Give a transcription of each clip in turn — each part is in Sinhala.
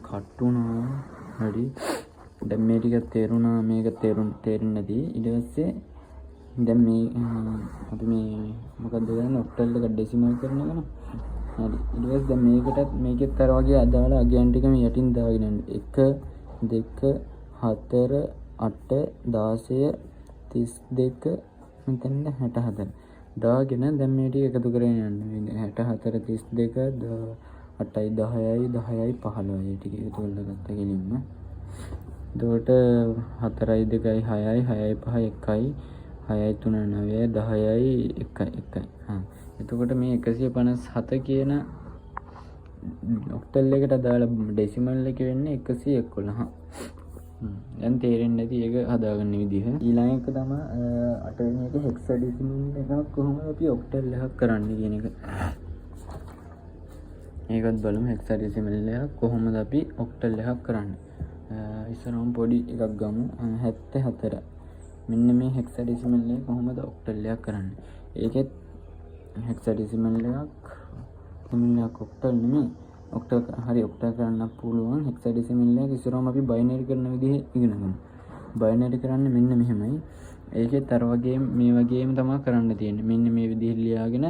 කට්ටුණා. හරි. දැන් මේ ටික තේරුණා. මේක තේරෙන්නේ නැති. ඊට පස්සේ දැන් මේ අපි මේ මොකක්ද කරන්නේ? ඔක්ටල් එක ඩෙසිමල් කරන එක නේ. හරි. ඊට පස්සේ දැන් මේකෙත් අර වගේ අදාළ අගයන් ටික මේ යටින් දාගෙන යන්න. 1 2 4 8 16 32 මෙතන 64 දාගෙන දැන් මේ ටික එකතු කරගෙන යන්න. 64 32 8යි 10යි 10යි 15යි ටික එකතු කරලා ගත්ත කෙලින්ම. එතකොට 4යි 2යි 6යි 6යි 5යි 1යි 6යි 3 9යි 10යි 1යි. එතකොට මේ 157 කියන ඔක්ටල් එකට අදාළ ඩෙසිමල් එක වෙන්නේ 111. දැන් තේරෙන්නේ නැති එක හදාගන්න විදිහ. ඊළඟ එක තමයි 8 වෙනි එක හෙක්සාඩෙසිමල් එකක් කොහොමද අපි ඔක්ටල් එකක් කරන්නේ කියන එක. ඒකත් බලමු හෙක්සාඩෙසිමල් එකක් කොහොමද අපි ඔක්ටල් එකක් කරන්නේ. ඉස්සරහම පොඩි එකක් ගමු 74. මෙන්න මේ හෙක්සාඩෙසිමල් එක කොහොමද ඔක්ටල් එකක් කරන්නේ. ඒකෙත් හෙක්සාඩෙසිමල් එකක් ඔක්ටල් නෙමෙයි. ඔක්ටල් කරන්න පුළුවන්. හෙක්සාඩෙසිමල් එක ඉස්සරහම අපි බයිනරි කරන විදිහ ඉගෙන ගමු. බයිනරි කරන්නේ මෙන්න මෙහෙමයි. ඒකෙත් අර වගේ මේ වගේම තමයි කරන්න තියෙන්නේ. මෙන්න මේ විදිහට ලියාගෙන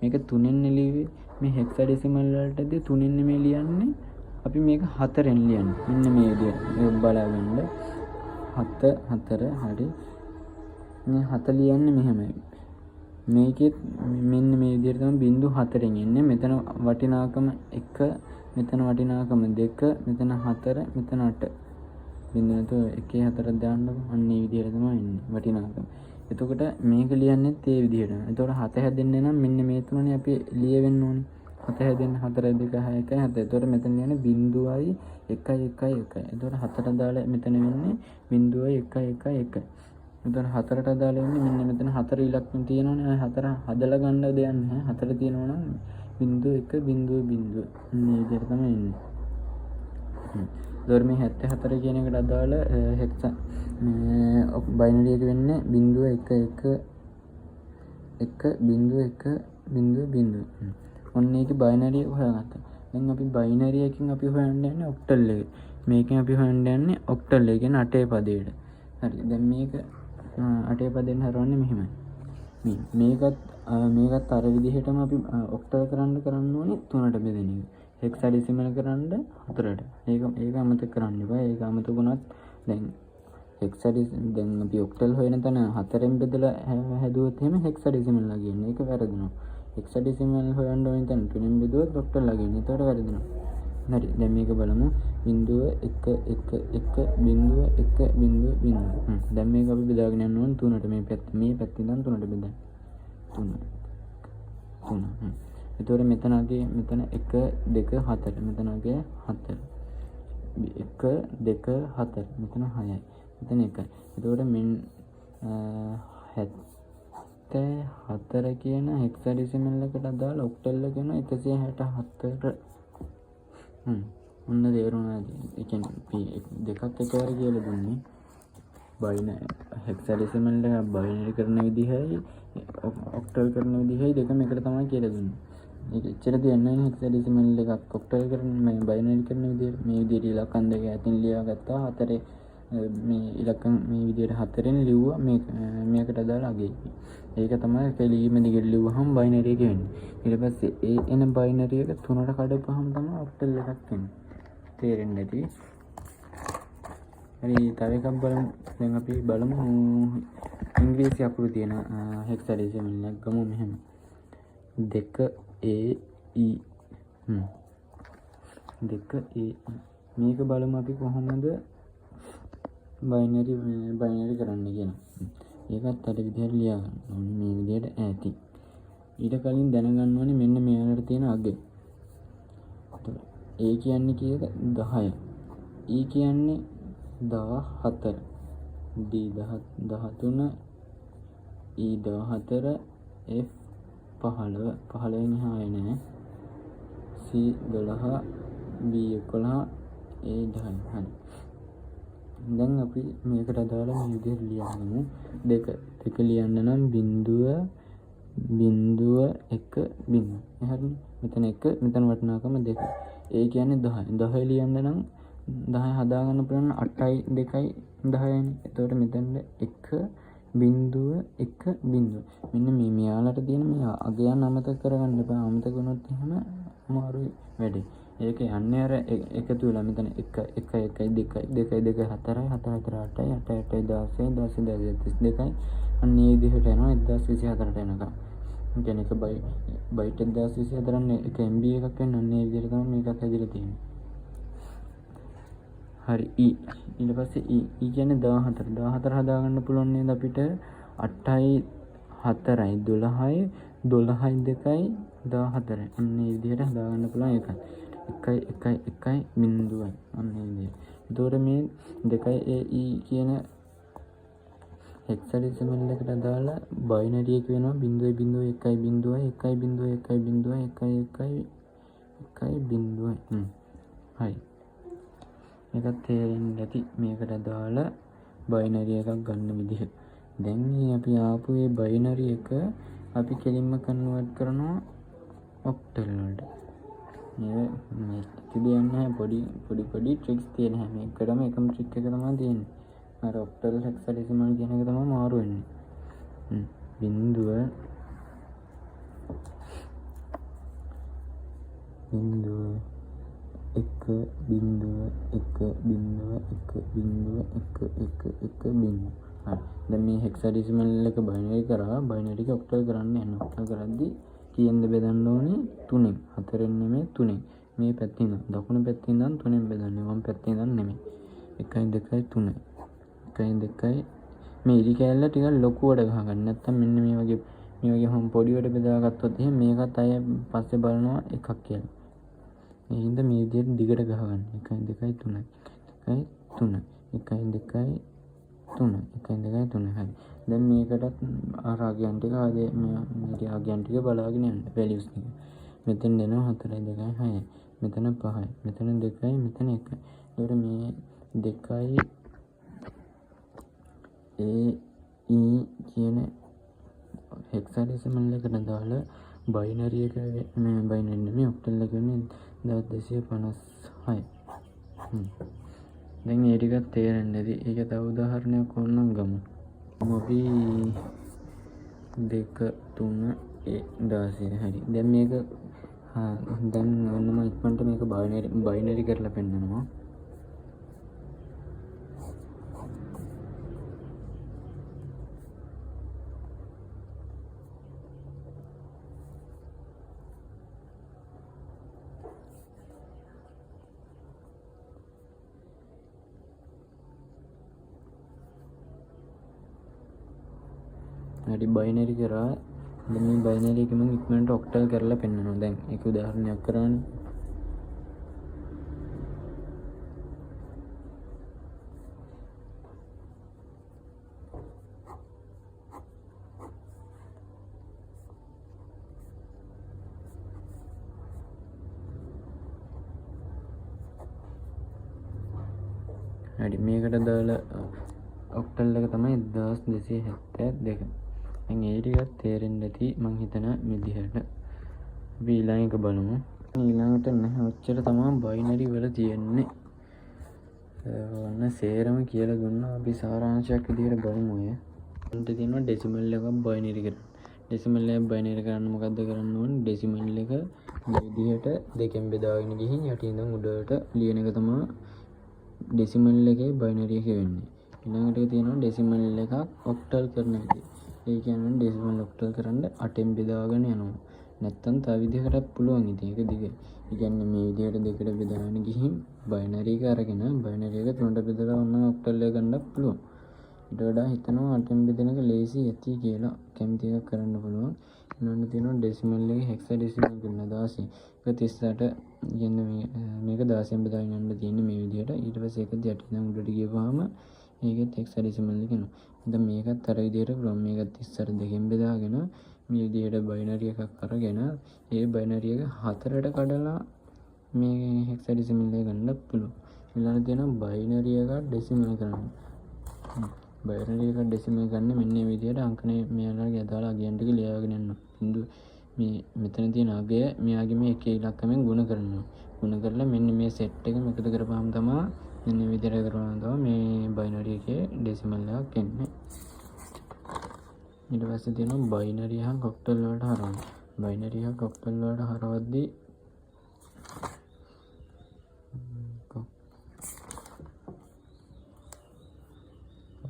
මේක 3ෙන් ලියුවේ. මේ හෙක්සාඩෙසිමල් වලටදී 3ෙන් නෙමෙයි ලියන්නේ. අපි මේක 4ෙන් ලියන්නේ. මෙන්න මේ විදිහට. ඒක බලාගන්න. 4 හරි. මේ 4 ලියන්නේ මෙහෙමයි. මේකෙත් මෙන්න මේ විදිහට තමයි බිංදු 4ෙන් එන්නේ. මෙතන වටිනාකම 1, මෙතන වටිනාකම 2, මෙතන 4, මෙතන 8. බිංදු නැතුව 1 4 දාන්නකො. අන්න මේ විදිහට තමයි එන්නේ වටිනාකම. එතකොට මේක ලියන්නේත් ඒ විදිහට. එතකොට 7 හැදෙන්නේ නම් මෙන්න මේ තුනනේ අපි ලියවෙන්න ඕනේ. 7 හැදෙන්න 4 2 6 1 7. එතකොට මෙතන ලියන්නේ බිංදුවයි 1 1 1. එතකොට 4ට දාලා මෙතන වෙන්නේ බිංදුවයි 1 1 1. එතකොට 4ට දාලා වෙන්නේ මෙන්න මෙතන 4 ඉලක්කම් තියෙනවනේ. 4 හදලා ගන්න දෙයක් නැහැ. 4 තියෙනවා නම් බිංදුව 1 බිංදුව බිංදුව. මේ විදිහට තමයි එන්නේ. එතකොට මේ 74 කියන එකට අදාළ හෙක්සා බයිනරි එක වෙන්නේ බිංදුව 1 1 1 බිංදුව 1 බිංදුව බිංදුව. ඔන්න ඒකේ බයිනරි හොයාගත්තා. දැන් අපි බයිනරි එකකින් අපි හොයන්න යන්නේ ඔක්ටල් එක. මේකෙන් අපි හොයන්න යන්නේ ඔක්ටල් එක කියන්නේ 8 පදයට. හරි. දැන් මේක 8 පදයෙන් හරවන්නේ මෙහෙමයි. මේකත් අර විදිහටම අපි ඔක්ටල් කරන්න ඕනේ 3ට බෙදෙන එක. හෙක්සාඩෙසිමල් කරන්න 4ට. ඒක අමතක කරන්න එපා. ඒක අමතක වුණත් දැන් දැන් අපි ඔක්ටල් හොයන තැන 4ෙන් බෙදලා හැදුවොත් එහෙම හෙක්සාඩෙසිමල් ලා කියන්නේ. ඒක වැරදිනවා. හෙක්සාඩෙසිමල් හොයන්න ඕන තැන 3ෙන් බෙදුවොත් ඔක්ටල් ලා කියන්නේ. ඒකට වැරදිනවා. හරි. දැන් මේක බලමු. බිංදුව 1 1 1 බිංදුව 1 බිංදුව බිංදුව. දැන් මේක අපි බෙදාගෙන යන්න ඕන 3ට. මේ පැත්තෙන් ඉඳන් 3ට බෙදන්න. 3. එතකොට මෙතන 1 2 4. මෙතන 4. 1 2 4. මෙතන 6යි. මෙතන 1යි. එතකොට මෙන්න 74 කියන හෙක්සාඩෙසිමල් එකට අදාළ ඔක්ටල් එක වෙන 164. ඔන්න තේරුණාද? ඒ කියන්නේ දෙකක් එකවර කියලා දුන්නේ. හෙක්සාඩෙසිමල් එක බයිනරි කරන විදිහයි ඔක්ටල් කරන විදිහයි දෙකම එකට තමයි කියලා දුන්නේ. ඒක එච්චර දෙන්නේ නැහැ. හෙක්සාඩෙසිමල් එකක් ඔක්ටල් කරන මේ බයිනරි කරන විදිහට මේ විදිහට ඉලක්කම් දෙක ඇතින් ලියාගත්තා. 4 මේ ඉලක්කම් මේ විදිහට 4ෙන් ලිව්වා. මේකට අදාළ අගේ. ඒක තමයි කෙලීම දිගට ලිව්වහම බයිනරි එක වෙන්නේ. ඊට පස්සේ ඒ එන බයිනරි එක 3ට කඩපුවහම තමයි ඔක්ටල් එකක් එන්නේ. තේරෙන්නේ නැති. හරි. තව එකක් බලමු. දැන් අපි බලමු ඉංග්‍රීසි අකුරු තියෙන හෙක්සාඩෙසිමල් එක ගමු මෙහෙම. 2 A E 2 A මේක බලමු අපි කොහොමද බයිනරි කරන්න කියන. ඒකත් අර විදිහට ලියා ගන්න ඕනේ. මේ විදිහට ඈති. ඊට කලින් දැනගන්න ඕනේ මෙන්න මෙයාලට තියෙන අගය. A කියන්නේ කීයද? 10. E කියන්නේ 14. D 13. E 14. F 15. 15 එහාය නෑ. C 12. B 11. A 10. හරි. දැන් අපි මේකට අදාළ මේ විදිහට ලියමු. දෙක ලියන්න නම් බිංදුව 1 බිංදුව. හරිනේ. මෙතන 1 මෙතන වටිනාකම 2. ඒ කියන්නේ 10. 10 ලියන්න නම් 10 හදාගන්න පුළුවන් 8යි 2යි 10යි. එතකොට මෙතනට 1 බිංදුව 1 බිංදුව. මෙන්න මේ මෙයාලට තියෙන මේ අගයන් අමතක කරගන්න එපා. අමතක වුණොත් එහෙම අමාරුයි වැඩේ. ඒක යන්නේ අර එකතු වෙලා මෙතන 1 1 1 2 2 2 4යි 4 4 8යි 8 8 16 16 32යි. අන්න මේ විදිහට යනවා 1024ට එනකම්. කියන්නේ එක බයිට් 1024 න්නේ එක MB එකක් වෙන අන්න මේ විදිහට තමයි මේකත් හැදිලා තියෙන්නේ. හරි ඊට පස්සේ කියන්නේ 14 හදාගන්න පුළුවන් නේද අපිට 8යි 4යි 12යි 12යි 2යි 14යි. අන්න මේ විදිහට හදාගන්න පුළුවන් එකයි. 1 බිංදුවයි. අන්න මේ විදිහට. එතකොට මේ 2 කියන හෙක්සාඩෙසිමල් එකට දාලා බයිනරි එක වෙනවා 0.1.1.1.1.1.1.1.1.1.1. හරි. මේකත් තේරෙන්නේ නැති මේකට දාලා බයිනරි එකක් ගන්න විදිහ. දැන් මේ අපි ආපු මේ බයිනරි එක අපි කෙලින්ම කන්වර්ට් කරනවා ඔක්ටල් වලට. මේ කියන්නේ පොඩි ට්‍රික්ස් තියෙන හැම එකටම එකම ට්‍රික් එක තමයි තියෙන්නේ. අර ඔක්ටල් හෙක්සාඩෙසිමල් කියන එක තමයි මාරු වෙන්නේ. බිංදුව 1.1.1.1.1. දැන් මේ හෙක්සාඩෙසිමල් එක බයිනරි කරා බයිනරි එක ඔක්ටල් කරන්න යනවා. ඔක්ටල් කරද්දී කීයෙන්ද බෙදන්න ඕනේ? 3ෙන්. 4ෙන් නෙමෙයි 3ෙන්. මේ පැත්තෙන් ඉඳන් දකුණු පැත්තෙන් ඉඳන් 3ෙන් බෙදන්නේ. වම් පැත්තෙන් ඉඳන් නෙමෙයි. 1 2 3 1 2 මේ ඉරි කෑල්ල ටිකක් ලොකුවට ගහගන්න. නැත්තම් මෙන්න මේ වගේ හම් පොඩිවට බෙදාගත්තොත් එහෙනම් මේකත් අය පස්සේ බලනවා එකක් කියලා. මේ හින්දා මේ විදිහට දිගට ගහගන්න. 1 2 3 1 3 1 2 3 1 2 3. හරි. දැන් මේකටත් අර අගයන් ටික මේ අගයන් ටික බලාගෙන යන්න වැලියුස් ටික. මෙතෙන් දෙනවා 4යි 2යි 6යි. මෙතන 5යි. මෙතන 2යි මෙතන 1යි. ඒකට මේ 2යි කියන හෙක්සාඩෙසිමල් එකට දාලා බයිනරි එක මේ බයිනරි නෙමෙයි ඔක්ටල් එක වෙන්නේ 1256. දැන් ඒ ටිකක් තේරෙන්නේ නැති. ඒක තව උදාහරණයක් ඕනනම් ගමු. අපි 2 3 16 හරි. දැන් මේක දැන් ඔන්නම ඉක්මනට මේක බයිනරි කරලා පෙන්නනවා. හරි බයිනරි කරා. දැන් මේ බයිනරි එක මම ඉක්මනට ඔක්ටල් කරලා පෙන්නනවා. දැන් ඒක උදාහරණයක් කරානේ. හරි මේකට දාලා ඔක්ටල් එක තමයි 1272. දැන් ඒ ටිකක් තේරෙන්නේ නැති මං හිතන විදිහට අපි ඊළඟ එක බලමු. ඊළඟට නැහැ ඔච්චර තමයි බයිනරි වල තියෙන්නේ. ඔන්න සේරම කියලා දුන්නා. අපි සාරාංශයක් විදිහට බලමු. උන්ට තියෙනවා ඩෙසිමල් එකක් බයිනරි කරන්න. ඩෙසිමල් එක බයිනරි කරන්න මොකද්ද කරන්න ඕනේ? ඩෙසිමල් එක මේ විදිහට දෙකෙන් බෙදාගෙන ගිහින් යටින් ඉඳන් උඩට ලියන එක තමයි ඩෙසිමල් එකේ බයිනරි එක වෙන්නේ. ඊළඟට තියෙනවා ඩෙසිමල් එකක් ඔක්ටල් කරන විදිහ. ඒ කියන්නේ ඩෙසිමල් ඔක්ටල් කරන්න 8ෙන් බෙදාගෙන යනවා. නැත්තම් තව විදිහකටත් පුළුවන්. ඉතින් ඒක දිග. ඒ කියන්නේ මේ විදිහට දෙකට බෙදාගෙන ගිහින් බයිනරි එක අරගෙන බයිනරි එක තුනට බෙදලා ඔන්න ඔක්ටල් එක ගන්නත් පුළුවන්. ඊට වඩා හිතනවා 8ෙන් බෙදෙන එක ලේසි ඇති කියලා. කැමති එකක් කරන්න පුළුවන්. ඊළඟට තියෙනවා ඩෙසිමල් එකේ හෙක්සාඩෙසිමල් කරන 16. ඒක 38 කියන්නේ මේක 16ෙන් බෙදාගෙන යන්න තියෙන්නේ මේ විදිහට. ඊට පස්සේ ඒක යටින් ඉඳන් උඩට ගියපුවාම ඒකෙත් හෙක්සාඩෙසිමල් එක එනවා. දැන් මේකත් අර විදිහට පුළුවන්. මේකත් 38 දෙකෙන් බෙදාගෙන මේ විදිහට බයිනරි එකක් අරගෙන ඒ බයිනරි එක 4ට කඩලා මේ හෙක්සාඩෙසිමල් එක ගන්න පුළුවන්. ඊළඟට තියෙනවා බයිනරි එක ඩෙසිමල් කරන්න. බයිනරි එක ඩෙසිමල් ගන්න මෙන්න මේ විදිහට අංකනේ මෙයාලගේ අදාළ අගයන් ටික ලියාගෙන යන්න. බිංදුව මේ මෙතන තියෙන අගය මෙයාගේ මේ එක ඉලක්කමෙන් ගුණ කරනවා. ගුණ කරලා මෙන්න මේ සෙට් එක එකතු කරපුවාම තමයි මෙන්න මේ විදිහට කරනවා තමයි මේ බයිනරි එකේ ඩෙසිමල් එකක් එන්නේ. ඊට පස්සේ තියෙනවා බයිනරි හා ඔක්ටල් වලට හරවන්න. බයිනරි හා ඔක්ටල් වලට හරවද්දී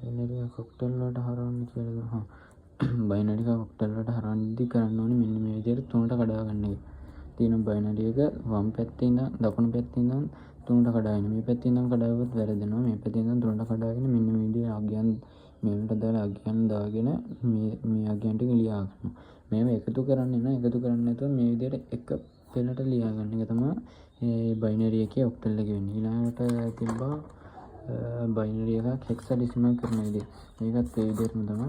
බයිනරි හා ඔක්ටල් වලට හරවන්න කියලා බයිනරි හා ඔක්ටල් වලට හරවන්නදී කරන්න ඕනේ මෙන්න මේ විදිහට තුනට කඩා ගන්න එක. තියෙන බයිනරි එක වම් පැත්තේ ඉඳන් දකුණු පැත්තේ ඉඳන් තුනට කඩාගෙන මේ පැත්තේ ඉඳන් කඩාවුවොත් වැරදෙනවා. මේ පැත්තේ ඉඳන් තුනට කඩාගෙන මෙන්න මේ විදිහට අගයන් මේකට දාලා අගයන් දාගෙන මේ අගයන් ටික ලියා ගන්නවා. මේව එකතු කරන්නේ නැහැ. එකතු කරන්නේ නැතුව මේ විදිහට එක පෙළට ලියා ගන්න එක තමයි මේ බයිනරි එකේ ඔක්ටල් එක වෙන්නේ. ඊළඟට තිබ්බා බයිනරි එකක් හෙක්සාඩෙසිමල් කරන විදිහ. මේකත් ඒ විදිහටම තමයි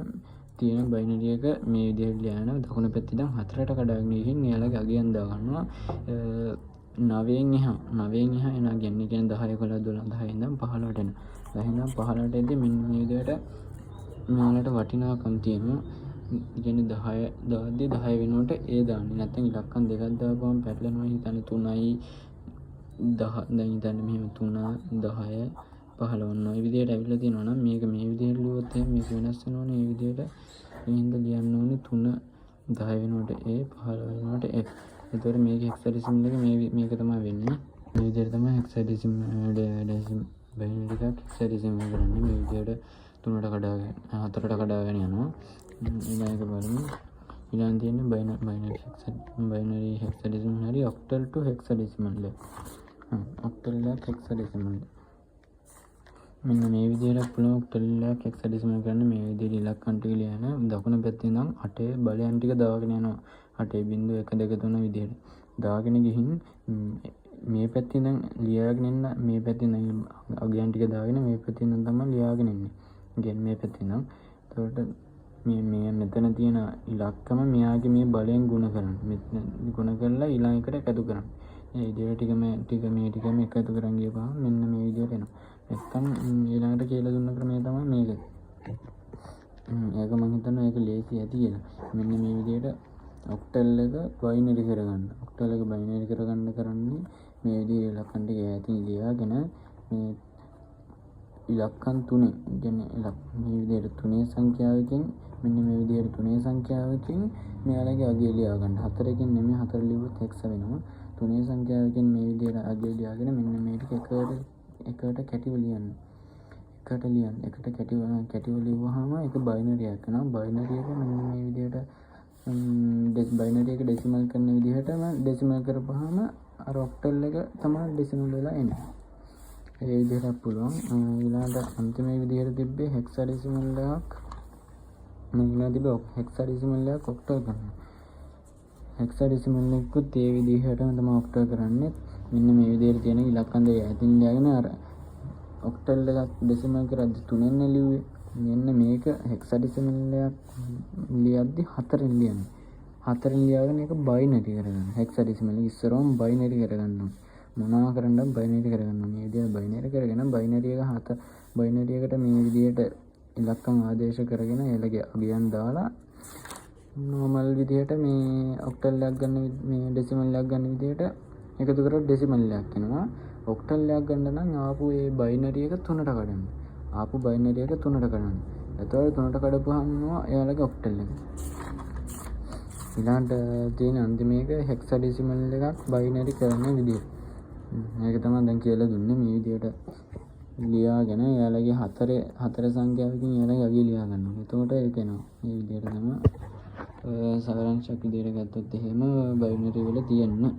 තියෙන බයිනරි එක මේ විදිහට ලියනවා. දකුණු පැත්තේ ඉඳන් හතරට කඩාගෙන ගිහින් එයාලගේ අගයන් දා ගන්නවා. 9න් එහා එන අගයන් කියන්නේ 10 11 12 10 ඉඳන් 15ට එන. 10 ඉඳන් 15ට එද්දි මෙන්න මේ විදිහට මෙයාලට වටිනාකම් තියෙනවා. කියන්නේ 10 දාද්දි 10 වෙනුවට ඒ දාන්නේ. නැත්නම් ඉලක්කම් දෙකක් දාපුවම පැටලෙනවා. හිතන්නේ 3යි 10 දැන් හිතන්නේ මෙහෙම 3 10 15 ඔන්න ඔය විදිහට ඇවිල්ලා තියෙනවා නම් මේක මේ විදිහට ලියුවොත් එහෙනම් මේක වෙනස් වෙනවනේ. මේ විදිහට මෙහෙන්ද ලියන්න ඕනේ 3 10 වෙනුවට A 15 වෙනුවට F. එතකොට මේක හෙක්සාඩෙසිමල් එක මේක තමයි වෙන්නේ. මේ විදිහට තමයි හෙක්සාඩෙසිමල් බයිනරි එකක් හෙක්සාඩෙසිමල් කරන්නේ. මේ විදිහට තුනට කඩාගෙන හතරට කඩාගෙන යනවා. ඊළඟ බලමු. ඊළඟ තියෙන්නේ බයිනරි හෙක්සාඩෙසිමල් හරි ඔක්ටල් ටු හෙක්සාඩෙසිමල් එක. ඔක්ටල් එක හෙක්සාඩෙසිමල්. මෙන්න මේ විදිහට පුළුවන් ඔක්ටල් එක හෙක්සාඩෙසිමල් කරන්න. මේ විදිහට ඉලක්කම් ටික ලියන දකුණු පැත්තේ ඉඳන් 8 බලයන් ටික දාගෙන යනවා. 8.1 2 3 විදිහට දාගෙන ගිහින් මේ පැත්තේ ඉඳන් ලියාගෙන එන්න මේ පැත්තේ ඉඳන් අගයන් ටික දාගෙන මේ පැත්තේ ඉඳන් තමයි ලියාගෙන එන්නේ. කියන්නේ මේ පැත්තේ ඉඳන්. එතකොට මේ මෙතන තියෙන ඉලක්කම මෙයාගේ මේ බලයෙන් ගුණ කරන්න. ගුණ කරලා ඊළඟ එකට එකතු කරන්න. මේ විදිහට ටිකම එකතු කරන් ගියපහම මෙන්න මේ විදිහට එනවා. නැත්තම් ඊළඟට කියලා දුන්න ක්‍රමය තමයි මේක. ඒක මම හිතනවා ඒක ලේසි ඇති කියලා. මෙන්න මේ විදිහට ඔක්ටල් එක බයිනරි කරගන්න. ඔක්ටල් එක බයිනරි කරගන්න කරන්නේ මේ විදිහේ ඉලක්කම් ටික ඈතින් ලියාගෙන මේ ඉලක්කම් තුනේ කියන්නේ මේ විදිහට තුනේ සංඛ්‍යාවකින් මෙන්න මේ විදිහට තුනේ සංඛ්‍යාවකින් මෙයාලගේ අගය ලියා ගන්න. 4කින් නෙමෙයි 4 ලියුවොත් හෙක්ස වෙනවා. තුනේ සංඛ්‍යාවකින් මේ විදිහට අගය ලියාගෙන මෙන්න මේ ටික එකට කැටිව ලියන්න. එකට කැටිව ලියුවාම ඒක බයිනරි එකක් වෙනවා. බයිනරි එක මෙන්න මේ විදිහට බයිනරි එක ඩෙසිමල් කරන විදිහටම ඩෙසිමල් කරපුවාම අර ඔක්ටල් එක තමයි ඩෙසිමල් වෙලා එන්නේ. ඒ විදිහට පුළුවන්. ඊළඟට අන්තිම විදිහට තිබ්බේ හෙක්සාඩෙසිමල් එකක්. ඊළඟ තිබ්බේ හෙක්සාඩෙසිමල් එකක් ඔක්ටල් කරනවා. හෙක්සාඩෙසිමල් එකකුත් ඒ විදිහටම තමයි ඔක්ටල් කරන්නේ. මෙන්න මේ විදිහට තියෙන ඉලක්කම් දෙක ඇතින් ලියාගෙන අර ඔක්ටල් එකක් ඩෙසිමල් කරද්දි 3ෙන් ලියුවේ. මෙන්න මේක හෙක්සාඩෙසිමල් එකක් ලියද්දි 4ෙන් ලියන්නේ. 4ෙන් ලියාගෙන ඒක බයිනරි කරගන්න. හෙක්සාඩෙසිමල් එක ඉස්සරවම බයිනරි කරගන්න ඕනේ. මොනවා කරන්නද බයිනරි කරගන්න ඕනේ. මේ විදිහට බයිනරි කරගෙන බයිනරි එක බයිනරි එකට මේ විදිහට ඉලක්කම් ආදේශ කරගෙන එලගේ අගයන් දාලා නෝමල් විදිහට මේ ඔක්ටල් එකක් ගන්න මේ ඩෙසිමල් එකක් ගන්න විදිහට එකතු කරලා ඩෙසිමල් එකක් එනවා. ඔක්ටල් එකක් ගන්න නම් ආපු ඒ බයිනරි එක තුනට කඩන්න. එතකොට තුනට කඩපුවාම එයාලගේ ඔක්ටල් එක. ඊළඟට තියෙන අන්තිම එක හෙක්සාඩෙසිමල් එකක් බයිනරි කරන විදිහ. මේක තමයි දැන් කියලා දුන්නේ. මේ විදිහට ලියාගෙන එයාලගේ හතර සංඛ්‍යාවකින් එයාලගේ අගය ලියා ගන්නවා. එතකොට ඒක එනවා. මේ විදිහට තමයි සාරාංශයක් විදිහට ගත්තොත් එහෙම බයිනරි වල තියෙන්නේ.